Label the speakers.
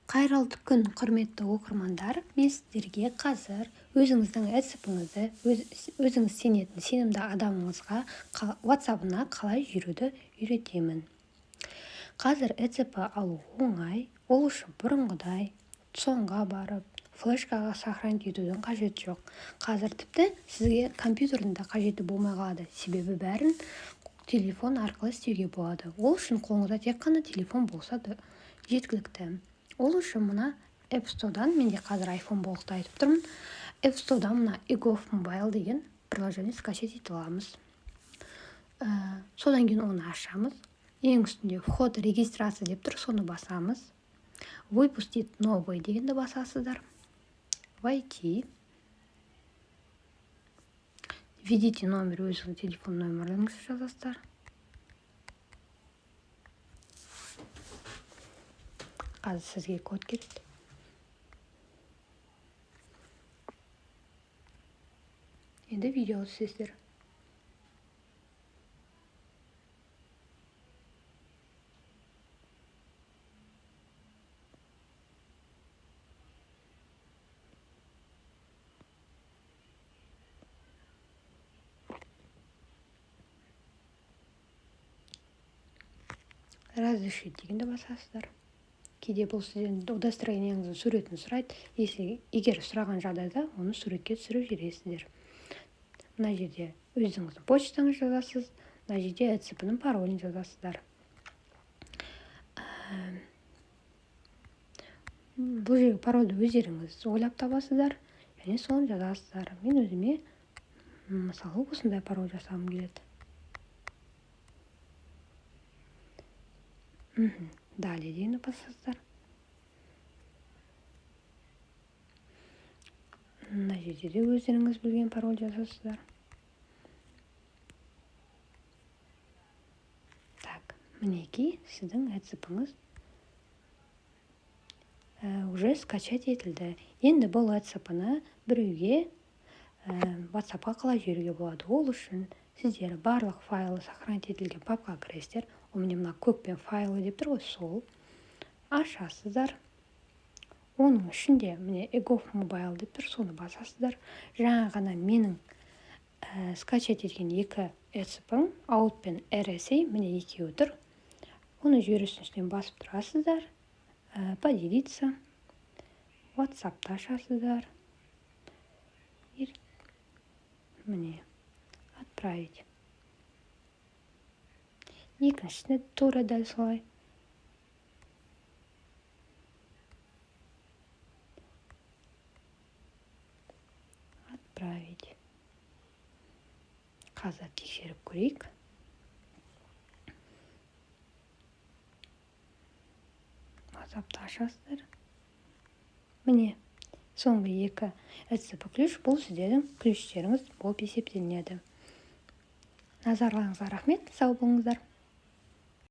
Speaker 1: Қайырлы күн, құрметті оқырмандар. Мен сіздерге қазір өзіңіздің WhatsApp-ыңызды өзіңіз сенетін сенімді адамыңызға WhatsApp-ына қалай жүруді үйретемін. Қазір WhatsApp алу оңай. Ол үшін бұрынғыдай сонға барып, флешкаға сохранить етудің қажеті жоқ. Қазір тіпті сізге компьютердің да қажеті болмай қалады. Себебі бәрін телефон арқылы істеуге болады. Ол үшін қолыңызда тек қана телефон болса да жеткілікті. Ол үшін мына App Store'дан, менде қазір iPhone болғықты айтып тұрмын. App Store'дан мына EGOV Mobile деген приложение скачать ете аламыз. Содан кейін оны ашамыз. Ең үстінде вход регистрация деп тұр, соны басамыз. Выпустить новый дегенді басасыздар. Войти. Введите номер, өзіңіздің телефон номеріңізді жазасыздар. Қазір сізге код келеді. Енді видео түсесіздер. Разрешить дегенді басасыздар. Кейде бұл сізден удостоверениеңіздің суретін сұрайды. Егер сұраған жағдайда оны суретке түсіріп жібересіздер. Мына жерде өзіңіздің почтаңызды жазасыз, мына жерде WhatsApp-ның паролін жазасыздар. Бұл жерге парольді өздеріңіз ойлап табасыздар, және соны жазасыздар. Мен өзіме мысалы осындай пароль жасағым келеді. Далее дегенді басасыздар. Мына жерде де өздеріңіз білген пароль жазасыздар. Так, мінекей сіздің WhatsApp-ыңыз уже скачать етілді. Енді бұл WhatsApp-ны біреуге WhatsApp-қа қалай жіберуге болады? Ол үшін сіздер барлық файлы сохранить етілген папкаға кіресіздер. Ол міне мына көкпен файлы деп тұр ғой, сол. Ашасыздар. Оның ішінде міне EGOV Mobile деп тұр, соны басасыздар. Жаңа ғана менің скачать еткен екі WhatsApp-ым, Out пен RSA, міне екеуі тұр. Оны жіберу үстінен басып тұрасыздар. Поделиться. WhatsApp-та ашасыздар. Міне отправить. Екіншісіне тура дәл солай. Отправить. Қазір тексеріп көрейік. WhatsApp-та ашасыздар. Міне соңғы екі WhatsApp ключ, бұл сіздердің ключтеріңіз болып есептелінеді. Назарларыңызға рахмет, сау болыңыздар.